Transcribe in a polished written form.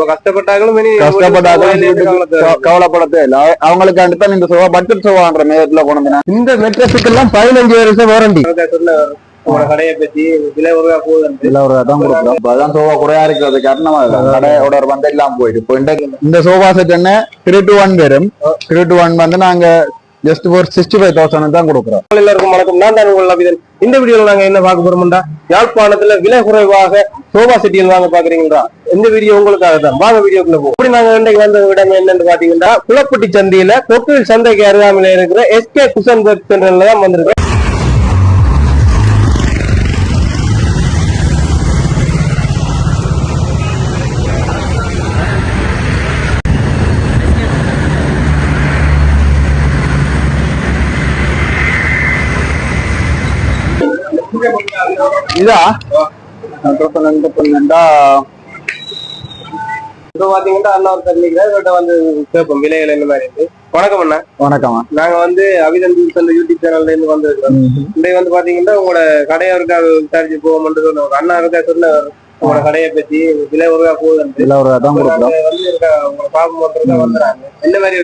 கஷ்டப்பட்டாலும் கவலைப்படத்தே இல்ல. அவங்களுக்கு அடுத்த இந்த சோவா பட்ஜெட் சோவான்ற நேரத்துல போனோம்னா இந்த மெட்ரஸுக்கு எல்லாம் 15 வருஷம் வாரண்டி. கடையை பத்தி விலை ஒரு போகுது தான் கொடுக்குறோம். அதான் சோவா குறையா இருக்கிறது காரணமா கடையோட வந்து எல்லாம் போயிட்டு இப்போ இந்த சோஃபா செட் என்ன 3-1 வரும். 3-1 வந்து நாங்க ஜஸ்ட் ஒரு 65,000 தான் கொடுக்குறோம். எல்லாருக்கும் வணக்கம். நான் தான் உங்கள் அபிதன். இந்த வீடியோல நாங்க என்ன பார்க்க போறோம்டா, யாழ்ப்பாணத்துல விலை குறைவாக சோபா செட்டியில் வாங்க பாக்குறீங்களா? இந்த வீடியோ உங்களுக்காக தான். வாங்க வீடியோக்குள்ள போவோம். அப்படி நாங்க இன்றைக்கு வந்த இடம் என்னன்னு பாத்தீங்கன்னா, குளப்பட்டி சந்தையில கொக்குவில் சந்தைக்கு அருகாமையில இருக்கிற எஸ்கே குஷன் ஒர்க் சென்டர்ல தான் வந்திருக்கோம். இதா இப்ப பாத்தீங்கன்னா அண்ணா ஒரு தண்ணிக்கிட்ட வந்து கேட்போம் விலைகள் என்ன மாதிரி இருக்கு. வணக்கம் அண்ணா. வணக்கம். நாங்க வந்து அபிதன் யூடியூப் சேனல்ல இருந்து வந்திருக்கோம். இன்னைக்கு வந்து பாத்தீங்கன்னா உங்களோட கடையவருக்காக விசாரிச்சு போவோம்னு சொன்னோம். அண்ணா இருக்கா சொன்ன உங்களோட கடையை பத்தி விலை ஒரு போகுது. தான் வந்து உங்களை பாப்போம் வந்துறாங்க. என்ன மாதிரி